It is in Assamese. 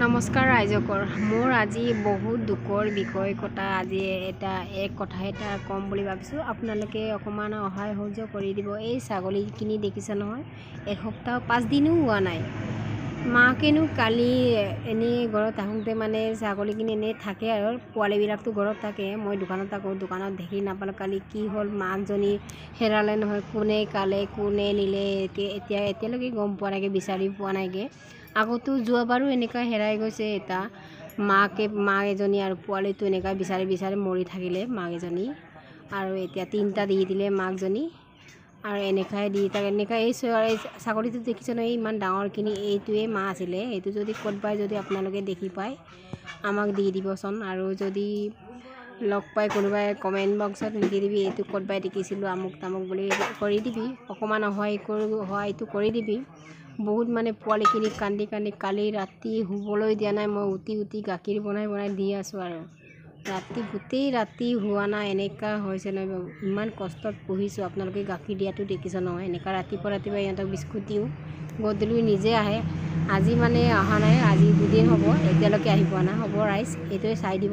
নমস্কাৰ ৰাইজকৰ মোৰ আজি বহুত দুখৰ বিষয় কথা আজি এক কথা কম বুলি ভাবিছোঁ আপোনালোকে অকমান সহায় সহযোগ কৰি দিব। এই ছাগলীখিনি দেখিছে নহয়, এসপ্তাহ 5 দিনো হোৱা নাই। মাকেনো কালি এনেই ঘৰত আহোঁতে মানে ছাগলীখিনি এনেই থাকে আৰু পোৱালিবিলাকতো ঘৰত থাকে। মই দোকানত থাকোঁ, দোকানত দেখি নাপালোঁ। কালি কি হ'ল, মাকজনী হেৰালে নহয়। কোনে কালে কোনে নিলে এতিয়ালৈকে গম পোৱা নাইগে, বিচাৰি পোৱা নাইগে। আগতো যোৱাবাৰো এনেকুৱা হেৰাই গৈছে এটা মাক এজনী আৰু পোৱালিটো এনেকুৱা বিচাৰি মৰি থাকিলে মাক এজনী, আৰু এতিয়া 3টা দি দিলে মাকজনী, আৰু এনেকুৱাই দি থাকে। এই ছাগলীটো দেখিছে নহয়, ইমান ডাঙৰখিনি এইটোৱে মা আছিলে। এইটো যদি ক'ৰবাই যদি আপোনালোকে দেখি পায় আমাক দি দিবচোন, আৰু যদি লগ পাই কোনোবাই কমেণ্ট বক্সত লিখি দিবি এইটো ক'ৰবাই দেখিছিলোঁ আমুক তামুক বুলি কৰি দিবি। অকণমান সহায়টো কৰি দিবি। বহুত মানে পোৱালিখিনি কান্দি কালি ৰাতি শুবলৈ দিয়া নাই। মই উঠি গাখীৰ বনাই দি আছোঁ, আৰু গোটেই ৰাতি হোৱা নাই। এনেকুৱা হৈছে নহয়, ইমান কষ্টত পুহিছোঁ। আপোনালোকে গাখীৰ দিয়াটো দেখিছে নহয়। এনেকুৱা ৰাতিপুৱা ইহঁতক বিস্কুট দিওঁ, গধূলি নিজে আহে। আজি মানে অহা নাই, আজি 2 দিন হ'ব, এতিয়ালৈকে আহি পোৱা নাই। হ'ব ৰাইজ, এইটোৱে চাই দিব।